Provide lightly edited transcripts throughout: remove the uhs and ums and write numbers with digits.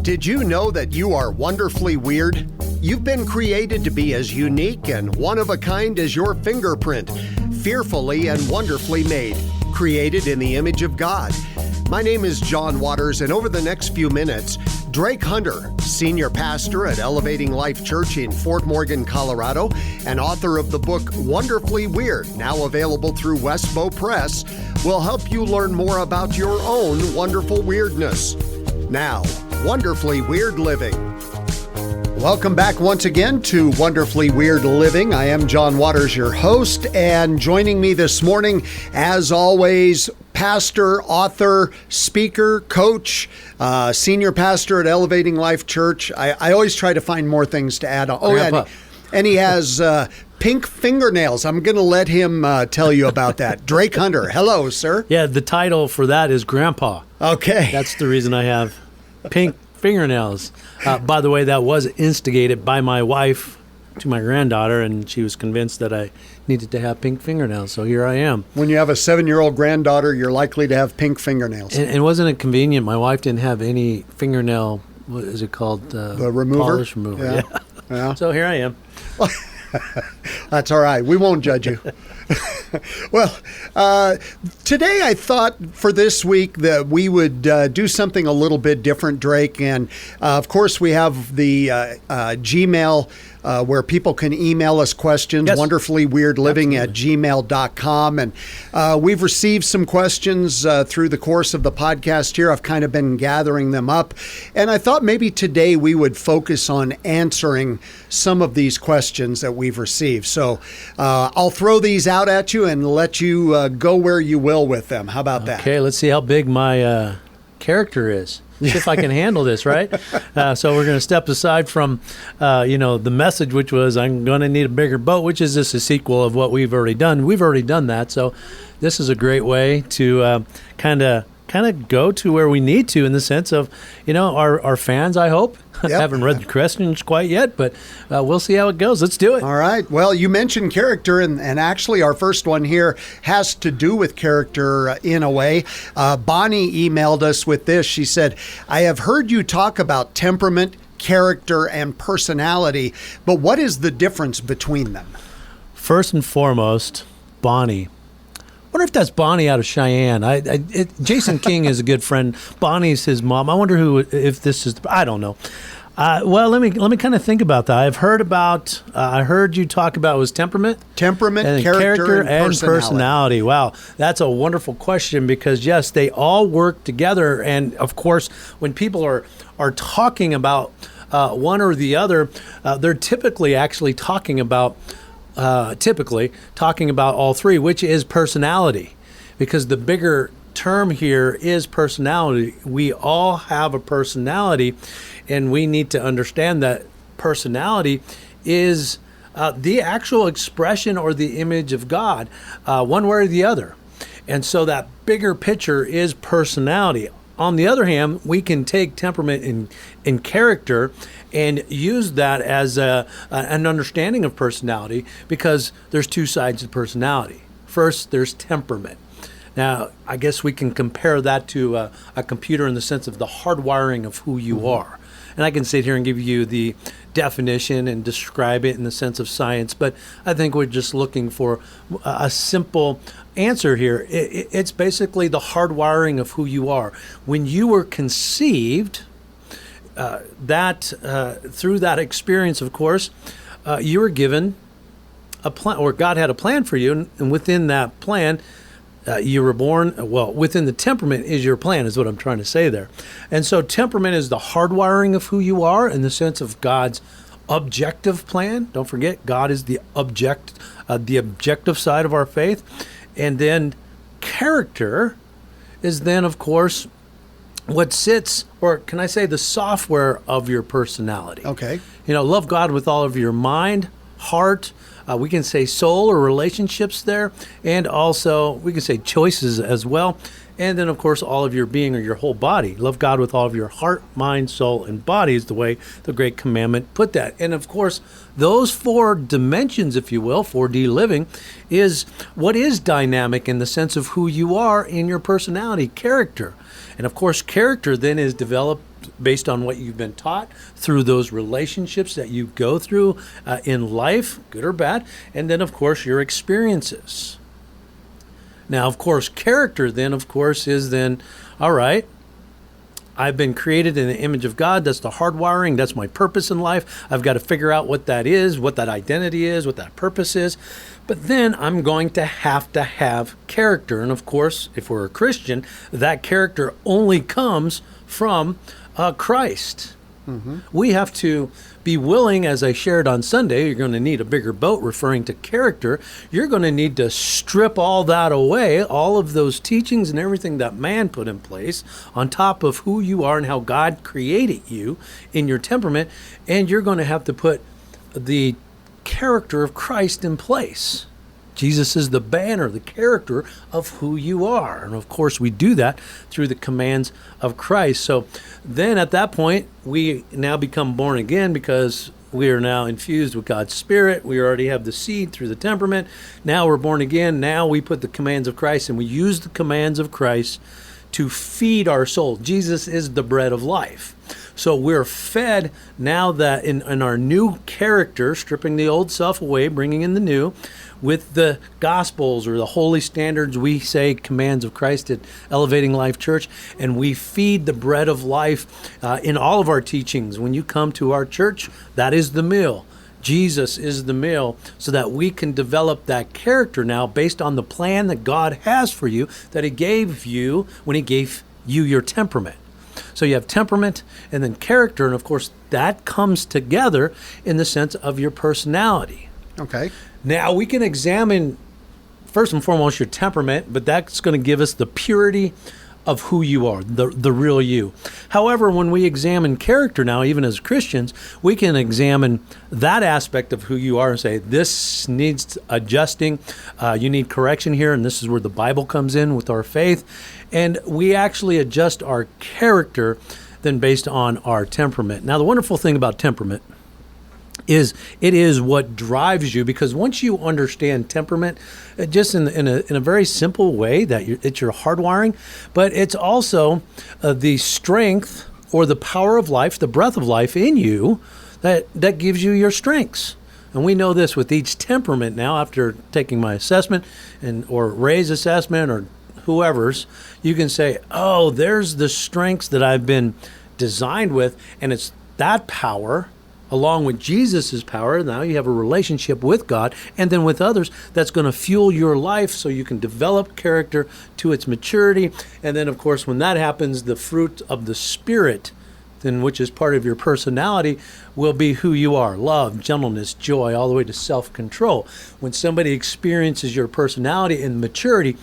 Did you know that you are wonderfully weird? You've been created to be as unique and one of a kind as your fingerprint, fearfully and wonderfully made, created in the image of God. My name is John Waters, and over the next few minutes, Drake Hunter, senior pastor at Elevating Life Church in Fort Morgan, Colorado, and author of the book Wonderfully Weird, now available through Westbow Press, will help you learn more about your own wonderful weirdness. Now, Wonderfully Weird Living. Welcome back once again to Wonderfully Weird Living. I am John Waters, your host, and joining me this morning, as always, pastor, author, speaker, coach, senior pastor at Elevating Life Church. I always try to find more things to add on. Oh, and he has pink fingernails. I'm going to let him tell you about that. Drake Hunter. Hello, sir. Yeah, the title for that is Grandpa. Okay. That's the reason I have pink fingernails. By the way, that was instigated by my wife to my granddaughter, and she was convinced that I needed to have pink fingernails, so here I am. When you have a 7-year-old granddaughter, you're likely to have pink fingernails. And wasn't it convenient? My wife didn't have any fingernail, what is it called? The remover? Polish remover, yeah. So here I am. That's all right. We won't judge you. Well, today I thought for this week that we would do something a little bit different, Drake. And of course, we have the Gmail where people can email us questions, yes. wonderfullyweirdliving at gmail.com. And we've received some questions through the course of the podcast here. I've kind of been gathering them up. And I thought maybe today we would focus on answering some of these questions that we've received. So I'll throw these out at you and let you go where you will with them. How about that? Okay, let's see how big my character is. See if I can handle this, right? So we're going to step aside from, the message, which was I'm going to need a bigger boat, which is just a sequel of what we've already done. We've already done that. So this is a great way to kind of go to where we need to, in the sense of, our fans, I hope. Yep. Haven't read the questions quite yet, but we'll see how it goes. Let's do it. All right. Well, you mentioned character, and actually our first one here has to do with character in a way. Bonnie emailed us with this. She said, I have heard you talk about temperament, character, and personality, but what is the difference between them? First and foremost, Bonnie. I wonder if that's Bonnie out of Cheyenne. Jason King is a good friend. Bonnie's his mom. I wonder if this is. I don't know. Well, let me kind of think about that. I've heard about. I heard you talk about was temperament, and character, and personality. Wow, that's a wonderful question, because yes, they all work together. And of course, when people are talking about one or the other, they're typically actually talking about all three, which is personality, because the bigger term here is personality. We all have a personality, and we need to understand that personality is the actual expression or the image of God, one way or the other. And so that bigger picture is personality. On the other hand, we can take temperament and character and use that as an understanding of personality, because there's two sides to personality. First, there's temperament. Now, I guess we can compare that to a computer in the sense of the hardwiring of who you are. And I can sit here and give you the definition and describe it in the sense of science, but I think we're just looking for a simple answer here. It's basically the hardwiring of who you are. When you were conceived, through that experience, of course, you were given a plan, or God had a plan for you, and within that plan, you were born. Well, within the temperament is your plan, is what I'm trying to say there. And so temperament is the hardwiring of who you are in the sense of God's objective plan. Don't forget, God is the objective side of our faith. And then character is then, of course, what sits, or can I say the software of your personality. Okay. Love God with all of your mind, heart, we can say soul or relationships there, and also we can say choices as well. And then, of course, all of your being, or your whole body. Love God with all of your heart, mind, soul, and body is the way the Great Commandment put that. And, of course, those four dimensions, if you will, 4D living, is what is dynamic in the sense of who you are in your personality, character. And, of course, character then is developed based on what you've been taught through those relationships that you go through in life, good or bad, and then, of course, your experiences. Now, of course, character then, of course, is then, all right, I've been created in the image of God. That's the hardwiring. That's my purpose in life. I've got to figure out what that is, what that identity is, what that purpose is. But then I'm going to have character. And of course, if we're a Christian, that character only comes from Christ. Mm-hmm. We have to be willing, as I shared on Sunday, you're going to need a bigger boat, referring to character. You're going to need to strip all that away, all of those teachings and everything that man put in place on top of who you are and how God created you in your temperament. And you're going to have to put the character of Christ in place. Jesus is the banner, the character of who you are. And of course, we do that through the commands of Christ. So then at that point, we now become born again because we are now infused with God's Spirit. We already have the seed through the temperament. Now we're born again. Now we put the commands of Christ, and we use the commands of Christ to feed our soul. Jesus is the bread of life. So we're fed now that in our new character, stripping the old self away, bringing in the new, with the Gospels or the holy standards, we say commands of Christ at Elevating Life Church, and we feed the bread of life in all of our teachings. When you come to our church, that is the meal. Jesus is the meal, so that we can develop that character now based on the plan that God has for you, that He gave you when He gave you your temperament. So you have temperament and then character, and of course that comes together in the sense of your personality. Okay. Now we can examine first and foremost your temperament, but that's going to give us the purity of who you are, the real you. However, when we examine character now, even as Christians, we can examine that aspect of who you are and say, this needs adjusting, you need correction here, and this is where the Bible comes in with our faith. And we actually adjust our character then based on our temperament. Now, the wonderful thing about temperament is it is what drives you, because once you understand temperament, just in a very simple way, that it's your hardwiring, but it's also the strength or the power of life, the breath of life in you that gives you your strengths. And we know this with each temperament now, after taking my assessment or Ray's assessment or whoever's, you can say, oh, there's the strengths that I've been designed with, and it's that power along with Jesus's power. Now you have a relationship with God and then with others that's going to fuel your life so you can develop character to its maturity. And then, of course, when that happens, the fruit of the Spirit, then, which is part of your personality, will be who you are: love, gentleness, joy, all the way to self-control. When somebody experiences your personality and maturity,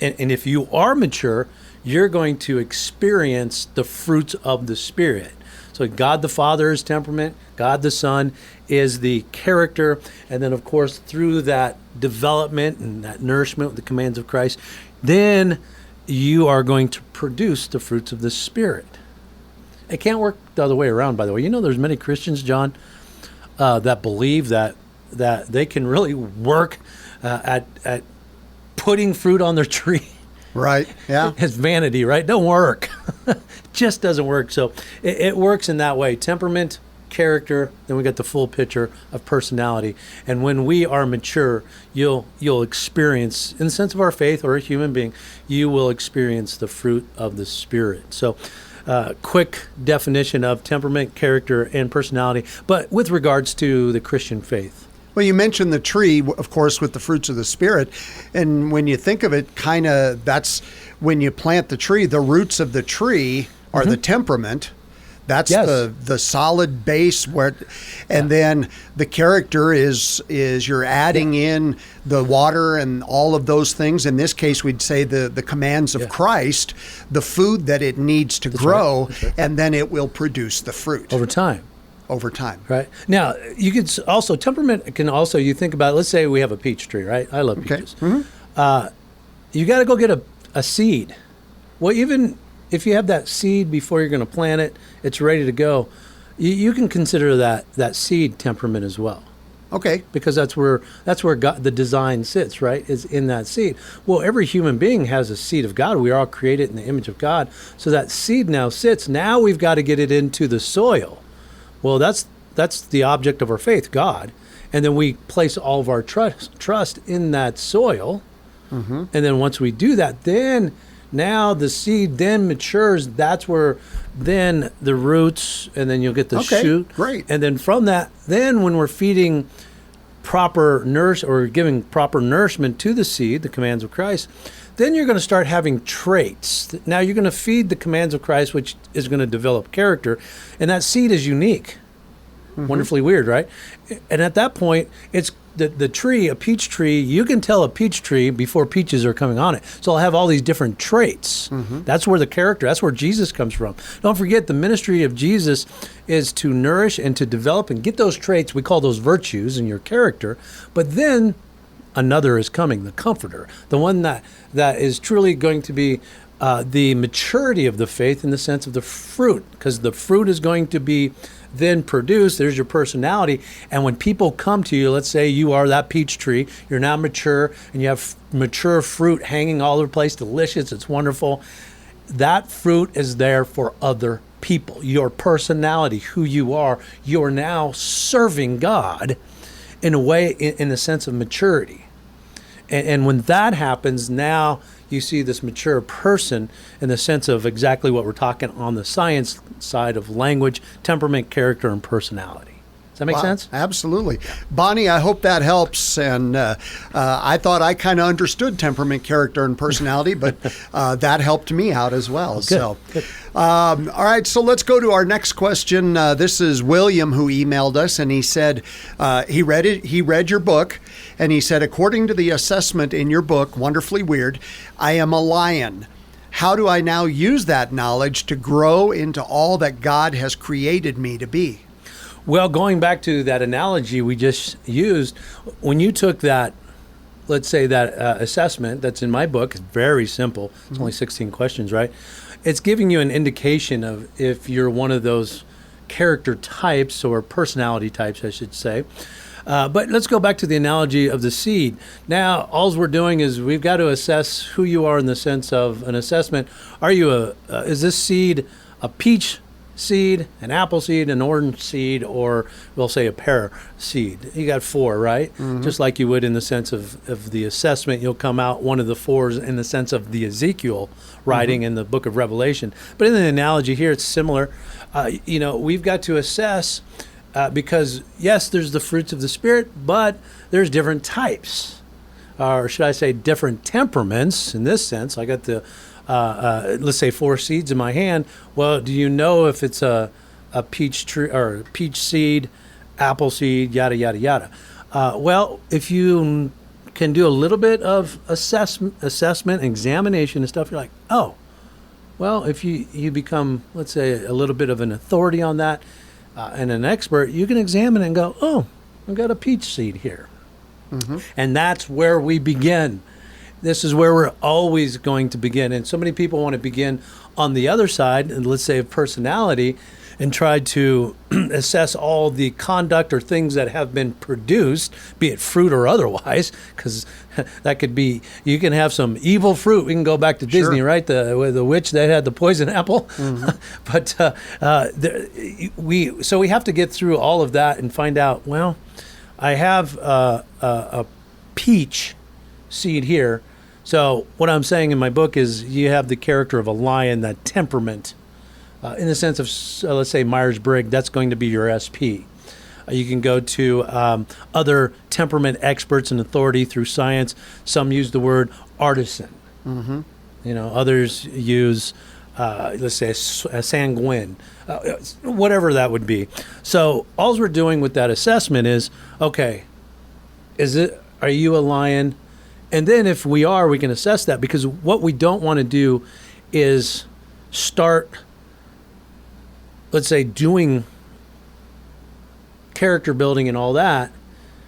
and if you are mature, you're going to experience the fruits of the Spirit. So God the Father is temperament, God the Son is the character, and then, of course, through that development and that nourishment with the commands of Christ, then you are going to produce the fruits of the Spirit. It can't work the other way around, by the way. You know, there's many Christians, John, that believe that they can really work at putting fruit on their tree. Right, yeah. It's vanity, right? Don't work. Just doesn't work. So it works in that way. Temperament, character, then we got the full picture of personality. And when we are mature, you'll experience, in the sense of our faith or a human being, you will experience the fruit of the Spirit. So quick definition of temperament, character, and personality, but with regards to the Christian faith. Well, you mentioned the tree, of course, with the fruits of the Spirit. And when you think of it, kind of, that's when you plant the tree, the roots of the tree are the temperament. That's the solid base and then the character is you're adding in the water and all of those things. In this case, we'd say the commands of Christ, the food that it needs to grow, and then it will produce the fruit. Over time. Right. Now, you could also, temperament can also, you think about, let's say we have a peach tree, right? I love peaches. Mm-hmm. You got to go get a seed. Well, even if you have that seed before you're going to plant it, it's ready to go. You can consider that seed temperament as well. Okay. because that's where God, the design sits, right? Is in that seed. Well, every human being has a seed of God. We are all created in the image of God. So that seed now sits. Now we've got to get it into the soil. Well, that's the object of our faith, God. And then we place all of our trust in that soil. And then once we do that, then now the seed then matures. That's where then the roots, and then you'll get the shoot. Great. And then from that, then when we're feeding proper or giving proper nourishment to the seed, the commands of Christ, then you're going to start having traits. Now you're going to feed the commands of Christ, which is going to develop character. And that seed is unique. Wonderfully weird, right? And at that point, it's the tree, a peach tree, you can tell a peach tree before peaches are coming on it. So I'll have all these different traits. That's where the character, that's where Jesus comes from. Don't forget, the ministry of Jesus is to nourish and to develop and get those traits. We call those virtues in your character. But then another is coming, the comforter, the one that is truly going to be the maturity of the faith in the sense of the fruit, because the fruit is going to be then produced. There's your personality. And when people come to you, let's say you are that peach tree, you're now mature and you have mature fruit hanging all over the place, delicious, it's wonderful. That fruit is there for other people. Your personality, who you are, you're now serving God in a way, in the sense of maturity. And when that happens, now you see this mature person in the sense of exactly what we're talking on the science side of language, temperament, character, and personality. Does that make sense? Absolutely. Bonnie, I hope that helps. And I thought I kind of understood temperament, character, and personality, but that helped me out as well. Good. All right, so let's go to our next question. This is William who emailed us, and he said he read your book, and he said, according to the assessment in your book, Wonderfully Weird, I am a lion. How do I now use that knowledge to grow into all that God has created me to be? Well, going back to that analogy we just used, when you took that, let's say that assessment that's in my book, it's very simple. It's only 16 questions, right? It's giving you an indication of if you're one of those character types or personality types, I should say. But let's go back to the analogy of the seed. Now, all we're doing is we've got to assess who you are in the sense of an assessment. Are you is this seed a peach seed, an apple seed, an orange seed, or we'll say a pear seed? You got 4, right? Just like you would in the sense of the assessment, you'll come out one of the 4s in the sense of the Ezekiel writing in the book of Revelation. But in the analogy here, it's similar. We've got to assess because, yes, there's the fruits of the Spirit, but there's different types, or should I say different temperaments in this sense. I got the let's say 4 seeds in my hand. Well, do you know if it's a peach tree or peach seed, apple seed, yada, yada, yada? Well, if you can do a little bit of assessment, examination and stuff, you're like, oh, well, if you become, let's say, a little bit of an authority on that and an expert, you can examine it and go, oh, I've got a peach seed here. And that's where we begin. This is where we're always going to begin. And so many people want to begin on the other side, and let's say of personality, and try to assess all the conduct or things that have been produced, be it fruit or otherwise, because that could be, you can have some evil fruit. We can go back to Disney, right? The witch that had the poison apple. But we have to get through all of that and find out, well, I have a peach seed here. So what I'm saying in my book is you have the character of a lion, that temperament, in the sense of, let's say, Myers-Briggs, that's going to be your SP. You can go to other temperament experts and authority through science. Some use the word artisan. Others use, let's say, a sanguine, whatever that would be. So all we're doing with that assessment is, okay, are you a lion? And then if we are, we can assess that, because what we don't want to do is start, let's say, doing character building and all that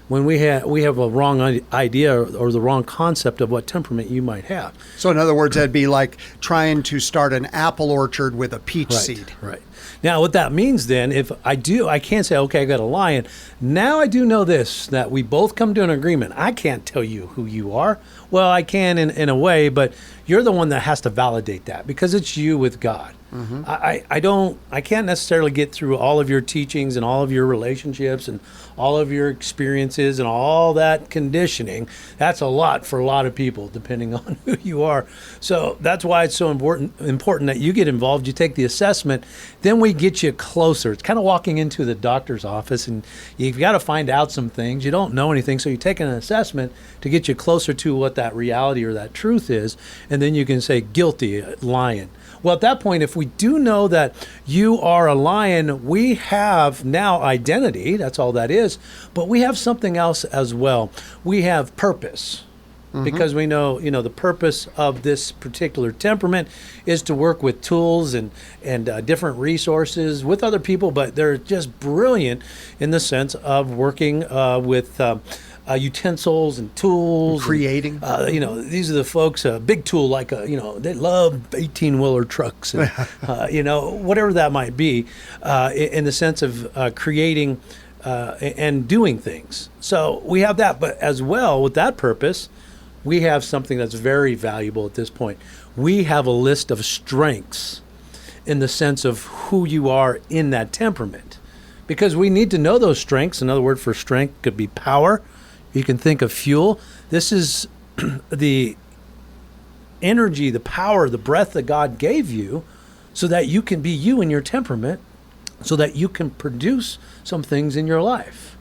when we have a wrong idea or the wrong concept of what temperament you might have. So in other words, that'd be like trying to start an apple orchard with a peach Right, seed. right. Now, what that means then, if I can't say, okay, I got a lion. Now I do know this, that we both come to an agreement. I can't tell you who you are. Well, I can in a way, but you're the one that has to validate that because it's you with God. Mm-hmm. I can't necessarily get through all of your teachings and all of your relationships and all of your experiences and all that conditioning. That's a lot for a lot of people, depending on who you are. So that's why it's so important that you get involved. You take the assessment, then we get you closer. It's kind of walking into the doctor's office, and you've got to find out some things. You don't know anything, so you take an assessment to get you closer to what that reality or that truth is, and then you can say guilty, lion. Well, at that point, if we do know that you are a lion, we have now identity. That's all that is. But we have something else as well. We have purpose. Mm-hmm. Because we know, the purpose of this particular temperament is to work with tools and different resources with other people, but they're just brilliant in the sense of working with utensils and tools. Creating. These are the folks, a big tool like, they love 18-wheeler trucks, and, whatever that might be, in the sense of creating and doing things. So we have that, but as well with that purpose, we have something that's very valuable at this point. We have a list of strengths in the sense of who you are in that temperament, because we need to know those strengths. Another word for strength could be power. You can think of fuel. This is the energy, the power, the breath that God gave you so that you can be you in your temperament, so that you can produce some things in your life.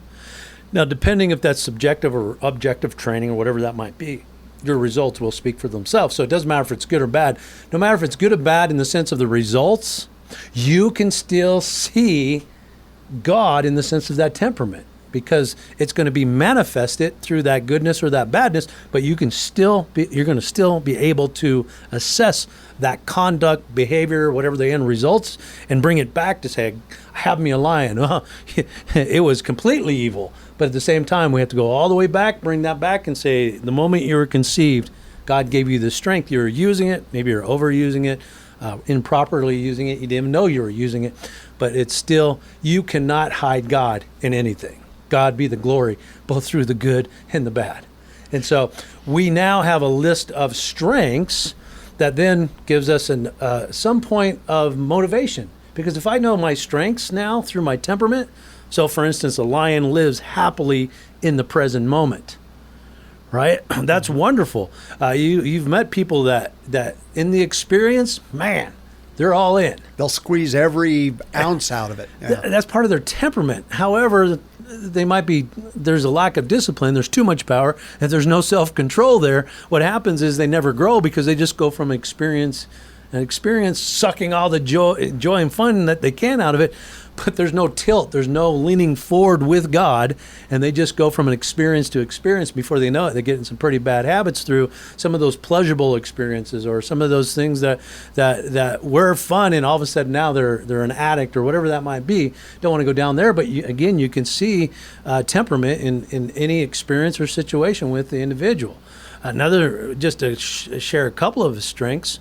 Now, depending if that's subjective or objective training or whatever that might be, your results will speak for themselves. So it doesn't matter if it's good or bad. No matter if it's good or bad in the sense of the results, you can still see God in the sense of that temperament, because it's going to be manifested through that goodness or that badness, but you're going to still be able to assess that conduct, behavior, whatever the end results, and bring it back to say, have me a lion. Well, it was completely evil. But at the same time, we have to go all the way back, bring that back and say, the moment you were conceived, God gave you the strength. You were using it. Maybe you're overusing it, improperly using it. You didn't even know you were using it. But it's still, you cannot hide God in anything. God be the glory, both through the good and the bad. And so we now have a list of strengths that then gives us some point of motivation. Because if I know my strengths now through my temperament, so for instance, a lion lives happily in the present moment, right? That's wonderful. You've met people that in the experience, man, they're all in. They'll squeeze every ounce out of it. Yeah. That's part of their temperament. However, there's a lack of discipline, there's too much power, and there's no self-control there. What happens is they never grow because they just go from experience sucking all the joy and fun that they can out of it, but there's no tilt, there's no leaning forward with God, and they just go from an experience to experience. Before they know it, they get in some pretty bad habits through some of those pleasurable experiences or some of those things that were fun, and all of a sudden now they're an addict or whatever that might be. Don't want to go down there, but you can see temperament in any experience or situation with the individual. Another, just to share a couple of strengths,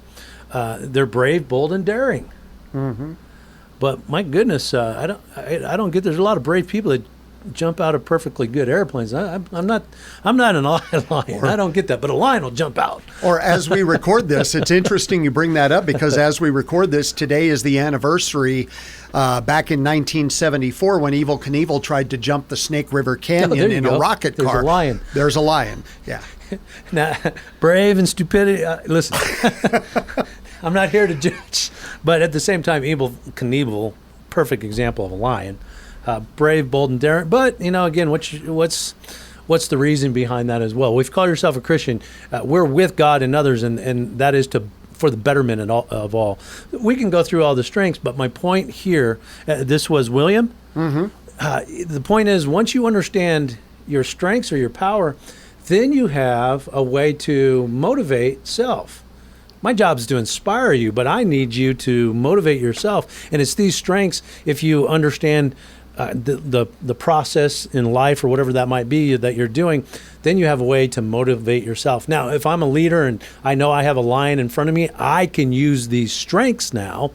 they're brave, bold, and daring. Mm-hmm. But my goodness, I don't get. There's a lot of brave people that jump out of perfectly good airplanes. I'm not an lion. I don't get that. But a lion will jump out. Or as we record this, it's interesting you bring that up, because as we record this, today is the anniversary back in 1974 when Evel Knievel tried to jump the Snake River Canyon in a rocket car. There's a lion. There's a lion. Yeah. Now, brave and stupidity. Listen. I'm not here to judge, but at the same time, Evel Knievel, perfect example of a lion, brave, bold, and daring. But again, what's the reason behind that as well? Well, if you call yourself a Christian, we're with God and others, and that is for the betterment of all. We can go through all the strengths, but my point here, this was William. Mm-hmm. The point is, once you understand your strengths or your power, then you have a way to motivate self. My job is to inspire you, but I need you to motivate yourself. And it's these strengths, if you understand the process in life or whatever that might be that you're doing, then you have a way to motivate yourself. Now, if I'm a leader and I know I have a lion in front of me, I can use these strengths now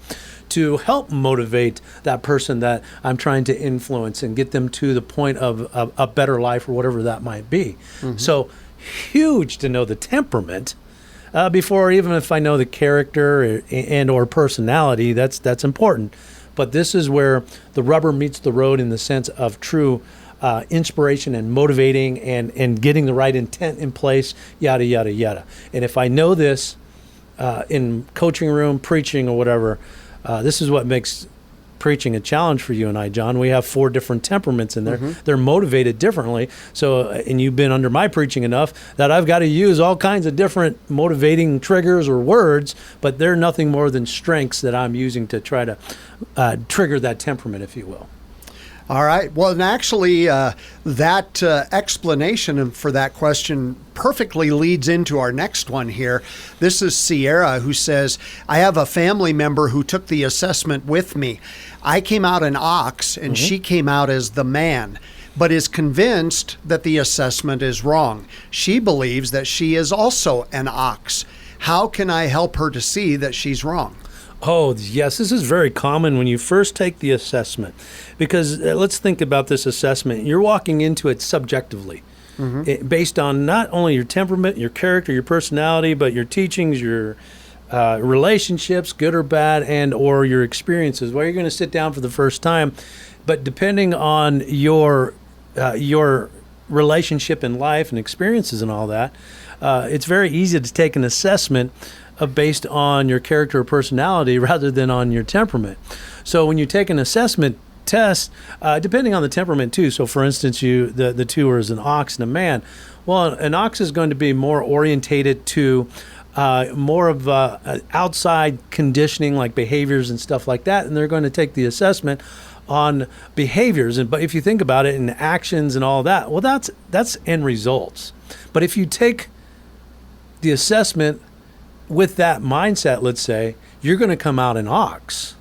to help motivate that person that I'm trying to influence and get them to the point of a better life or whatever that might be. So huge to know the temperament before, even if I know the character and or personality, that's important. But this is where the rubber meets the road in the sense of true inspiration and motivating and getting the right intent in place, yada, yada, yada. And if I know this in coaching room, preaching or whatever, this is what makes preaching a challenge for you and I, John. We have 4 different temperaments in there. They're motivated differently. So, and you've been under my preaching enough that I've got to use all kinds of different motivating triggers or words, but they're nothing more than strengths that I'm using to try to trigger that temperament, if you will. All right. Well, and actually, that explanation for that question perfectly leads into our next one here. This is Sierra, who says, I have a family member who took the assessment with me. I came out an ox, and she came out as the man, but is convinced that the assessment is wrong. She believes that she is also an ox. How can I help her to see that she's wrong? Oh, yes, this is very common when you first take the assessment, because let's think about this assessment. You're walking into it subjectively, based on not only your temperament, your character, your personality, but your teachings, your relationships, good or bad, and or your experiences. Well, you're going to sit down for the first time, but depending on your relationship in life and experiences and all that, it's very easy to take an assessment based on your character or personality rather than on your temperament. So when you take an assessment test, depending on the temperament too, so for instance, the two are as an ox and a man. Well, an ox is going to be more orientated to more of outside conditioning, like behaviors and stuff like that, and they're going to take the assessment on behaviors. But if you think about it in actions and all that, well, that's end results. But if you take the assessment with that mindset, let's say, you're going to come out an ox,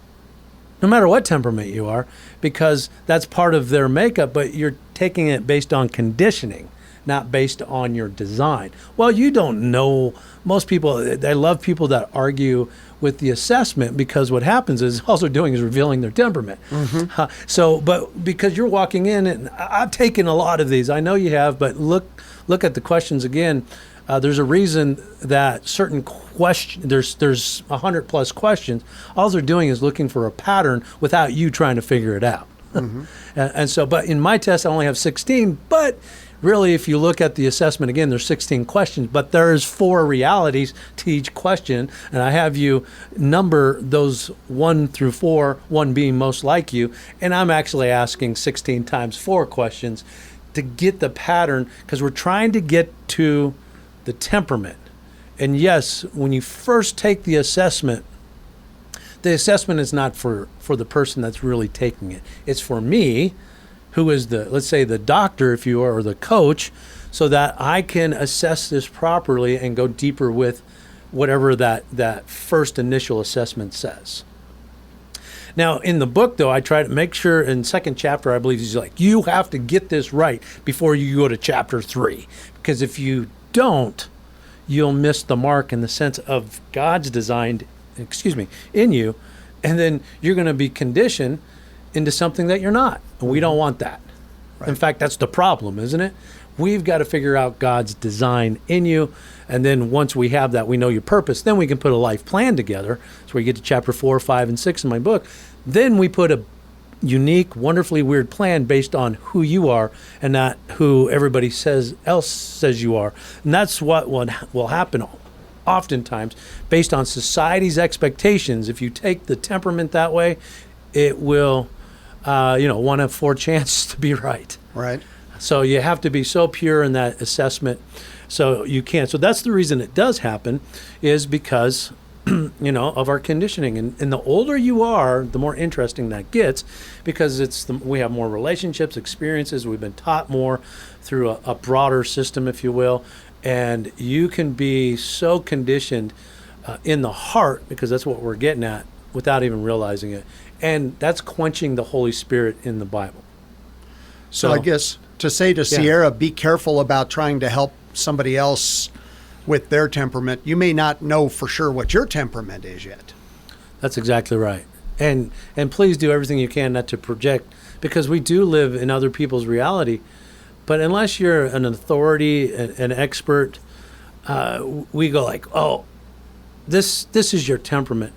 no matter what temperament you are, because that's part of their makeup, but you're taking it based on conditioning, not based on your design. Well, you don't know. Most people, they love people that argue with the assessment, because what happens is all they're doing is revealing their temperament. But because you're walking in, and I've taken a lot of these, I know you have, but look at the questions again. There's a reason that certain questions, there's 100 plus questions. All they're doing is looking for a pattern without you trying to figure it out. And so, but in my test, I only have 16. But really, if you look at the assessment again, there's 16 questions, but there's 4 realities to each question. And I have you number those 1 through 4, 1 being most like you. And I'm actually asking 16 times 4 questions to get the pattern, because we're trying to get to the temperament. And yes, when you first take the assessment is not for the person that's really taking it. It's for me, who is let's say the doctor, if you are, or the coach, so that I can assess this properly and go deeper with whatever that first initial assessment says. Now, in the book, though, I try to make sure in second chapter, I believe he's like, you have to get this right before you go to chapter 3. Because if you don't, you'll miss the mark in the sense of God's designed, in you, and then you're going to be conditioned into something that you're not. And we don't want that. Right. In fact, that's the problem, isn't it? We've got to figure out God's design in you, and then once we have that, we know your purpose, then we can put a life plan together. So we get to chapter 4, 5, and 6 in my book. Then we put a unique, wonderfully weird plan based on who you are and not who everybody else says you are. And that's what will happen oftentimes based on society's expectations. If you take the temperament that way, it will, 1 of 4 chances to be right. Right. So you have to be so pure in that assessment so you can't. So that's the reason it does happen, is because of our conditioning. And the older you are, the more interesting that gets, because we have more relationships, experiences, we've been taught more through a broader system, if you will, and you can be so conditioned in the heart, because that's what we're getting at, without even realizing it. And that's quenching the Holy Spirit in the Bible. So I guess to say to Sierra, be careful about trying to help somebody else with their temperament. You may not know for sure what your temperament is yet. That's exactly right. And please do everything you can not to project, because we do live in other people's reality. But unless you're an authority, an expert, we go like, oh, this is your temperament.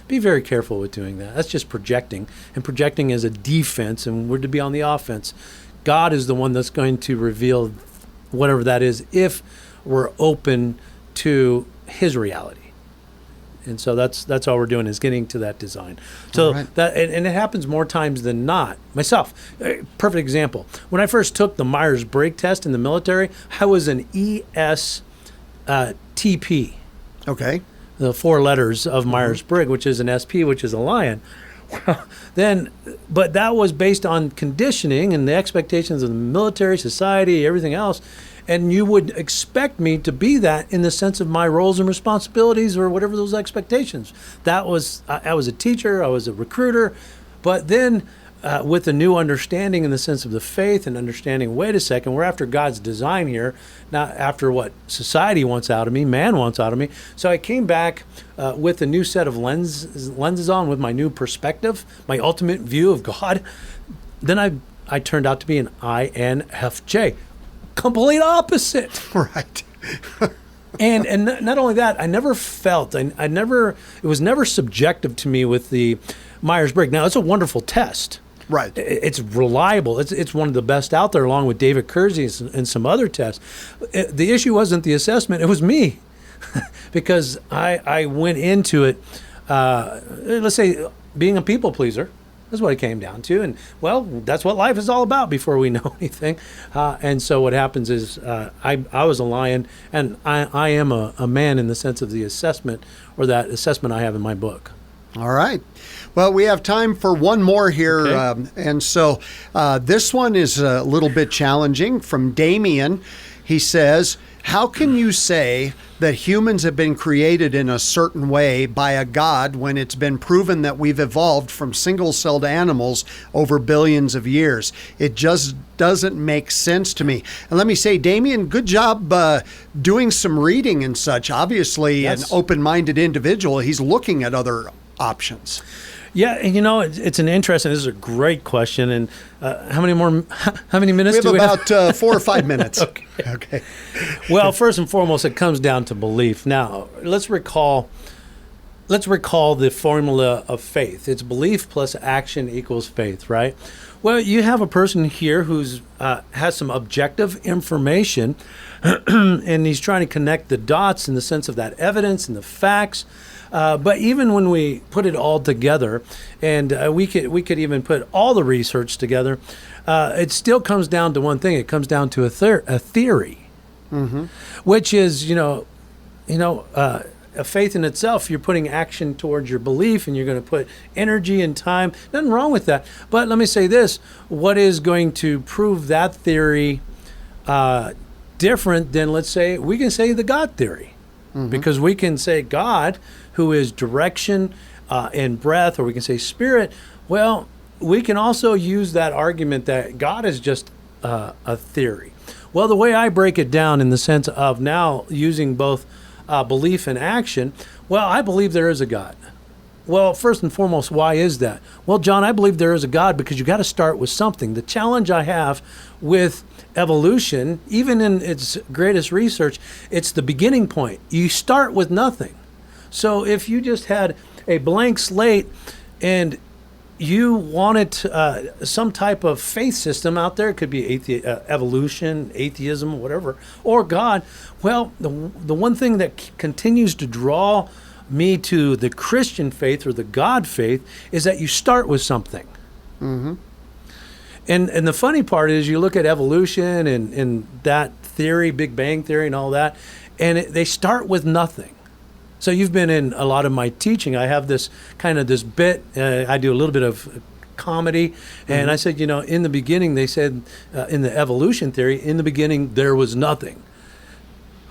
Be very careful with doing that. That's just projecting. And projecting is a defense, and we're to be on the offense. God is the one that's going to reveal whatever that is if we're open to his reality. And so that's all we're doing, is getting to that design. So that, and it happens more times than not. Myself, perfect example. When I first took the Myers-Briggs test in the military, I was an ESTP. Okay. The 4 letters of Myers-Briggs, which is an SP, which is a lion. But that was based on conditioning and the expectations of the military, society, everything else. And you would expect me to be that in the sense of my roles and responsibilities or whatever those expectations. That was, I was a teacher, I was a recruiter, but then with a new understanding in the sense of the faith and understanding, wait a second, we're after God's design here, not after what society wants out of me, man wants out of me. So I came back with a new set of lenses on, with my new perspective, my ultimate view of God. Then I turned out to be an INFJ. Complete opposite. Right. and not only that, I never felt, it was never subjective to me with the Myers-Briggs. Now, it's a wonderful test. Right. It's reliable. It's one of the best out there, along with David Kersey and some other tests. The issue wasn't the assessment, it was me. Because I went into it, let's say, being a people pleaser. That's what it came down to. And, well, that's what life is all about before we know anything. And so what happens is I was a lion, and I am a man in the sense of the assessment, or that assessment I have in my book. All right. Well, we have time for one more here. Okay. And so this one is a little bit challenging. From Damien, he says, how can you say that humans have been created in a certain way by a God when it's been proven that we've evolved from single-celled animals over billions of years? It just doesn't make sense to me. And let me say, Damien, good job doing some reading and such. Obviously, an open-minded individual. He's looking at other options. Yeah, and it's an interesting. This is a great question. And how many minutes do we have? We have about 4 or 5 minutes. Okay. Well, first and foremost, it comes down to belief. Now, let's recall the formula of faith. It's belief plus action equals faith, right? Well, you have a person here who's has some objective information, and he's trying to connect the dots in the sense of that evidence and the facts. But even when we put it all together, and we could even put all the research together, it still comes down to one thing. It comes down to a theory, which is a faith in itself. You're putting action towards your belief, and you're going to put energy and time. Nothing wrong with that. But let me say this: what is going to prove that theory different than, let's say, we can say the God theory, because we can say God, who is direction and breath, or we can say spirit. Well, we can also use that argument that God is just a theory. Well, the way I break it down in the sense of now using both belief and action, well, I believe there is a God. Well, first and foremost, why is that? Well, John, I believe there is a God because you got to start with something. The challenge I have with evolution, even in its greatest research, it's the beginning point. You start with nothing. So if you just had a blank slate and you wanted some type of faith system out there, it could be evolution, atheism, whatever, or God, well, the one thing that continues to draw me to the Christian faith or the God faith is that you start with something. And the funny part is you look at evolution and that theory, Big Bang theory and all that, and they start with nothing. So you've been in a lot of my teaching. I have this bit. I do a little bit of comedy, and I said, in the beginning, they said in the evolution theory, in the beginning there was nothing.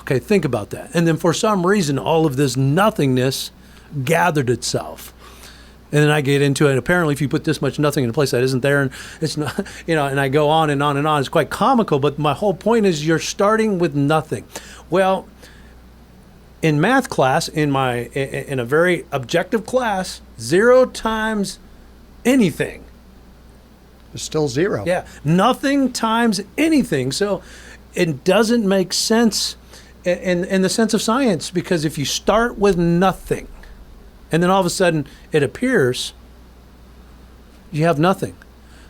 Okay, think about that. And then for some reason, all of this nothingness gathered itself. And then I get into it. Apparently, if you put this much nothing in a place that isn't there, and it's not, and I go on and on and on. It's quite comical, but my whole point is you're starting with nothing. Well, in math class, in a very objective class, 0 times anything. It's still 0. Yeah, nothing times anything. So it doesn't make sense in the sense of science, because if you start with nothing and then all of a sudden it appears, you have nothing.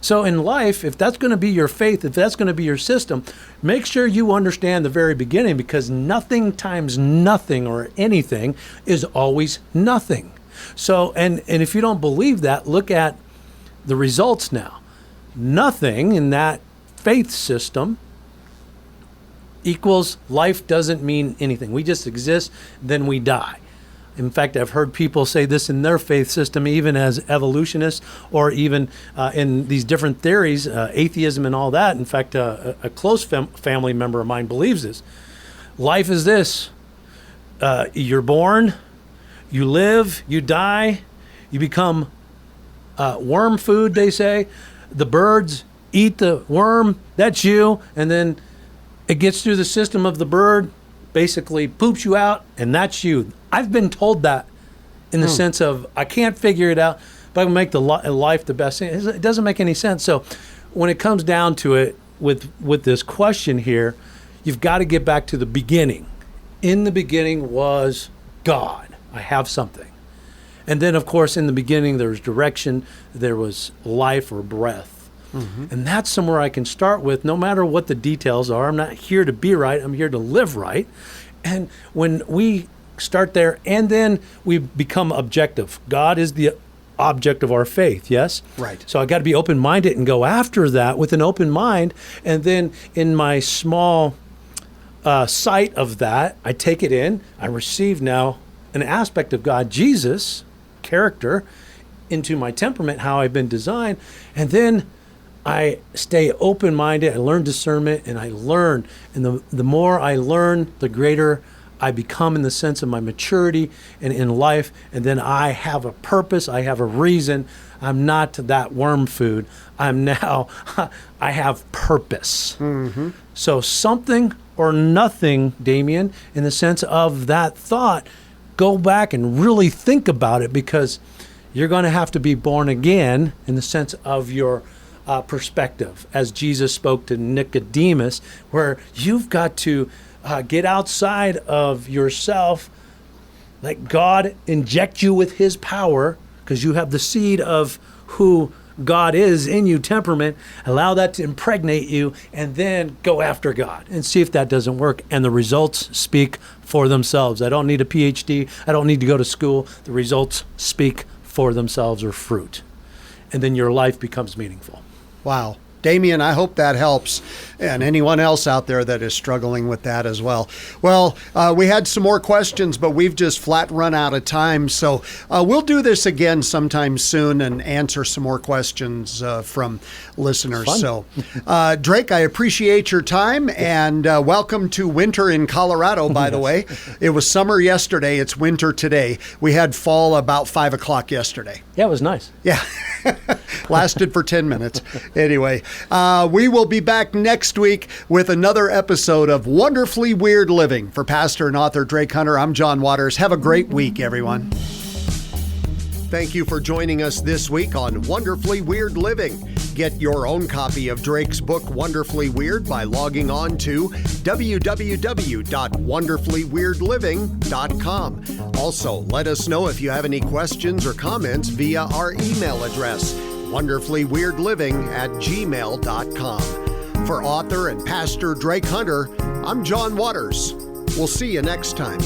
So in life, if that's going to be your faith, if that's going to be your system, make sure you understand the very beginning, because nothing times nothing or anything is always nothing. So, and if you don't believe that, look at the results now. Nothing in that faith system equals life doesn't mean anything. We just exist, then we die. In fact, I've heard people say this in their faith system, even as evolutionists, or even in these different theories, atheism and all that. In fact, a close family member of mine believes this. Life is this. You're born, you live, you die, you become worm food, they say. The birds eat the worm, that's you, and then it gets through the system of the bird, basically poops you out, and that's you. I've been told that in the sense of, I can't figure it out, but I can make the life the best thing. It doesn't make any sense. So when it comes down to it, with this question here, you've got to get back to the beginning. In the beginning was God. I have something. And then, of course, in the beginning, there was direction, there was life or breath. Mm-hmm. And that's somewhere I can start with, no matter what the details are. I'm not here to be right. I'm here to live right. And when we start there, and then we become objective. God is the object of our faith, yes? Right. So I got to be open-minded and go after that with an open mind. And then in my small sight of that, I take it in. I receive now an aspect of God, Jesus, character, into my temperament, how I've been designed. And then I stay open-minded, I learn discernment, and I learn. And the more I learn, the greater I become in the sense of my maturity and in life. And then I have a purpose, I have a reason. I'm not that worm food. I'm now, I have purpose. Mm-hmm. So something or nothing, Damien, in the sense of that thought, go back and really think about it, because you're going to have to be born again in the sense of your perspective, as Jesus spoke to Nicodemus, where you've got to get outside of yourself, let God inject you with his power, because you have the seed of who God is in you, temperament. Allow that to impregnate you, and then go after God and see if that doesn't work. And the results speak for themselves. I don't need a PhD. I don't need to go to school. The results speak for themselves, or fruit. And then your life becomes meaningful. Wow. Damien, I hope that helps, and anyone else out there that is struggling with that as well. Well, we had some more questions, but we've just flat run out of time. So we'll do this again sometime soon and answer some more questions from listeners. So, Drake, I appreciate your time, and welcome to winter in Colorado, by the way. It was summer yesterday. It's winter today. We had fall about 5 o'clock yesterday. Yeah, it was nice. Yeah. Lasted for 10 minutes. Anyway, we will be back next week with another episode of Wonderfully Weird Living. For pastor and author Drake Hunter, I'm John Waters. Have a great week, everyone. Thank you for joining us this week on Wonderfully Weird Living. Get your own copy of Drake's book, Wonderfully Weird, by logging on to www.wonderfullyweirdliving.com. Also, let us know if you have any questions or comments via our email address, wonderfullyweirdliving@gmail.com. For author and pastor Drake Hunter, I'm John Waters. We'll see you next time.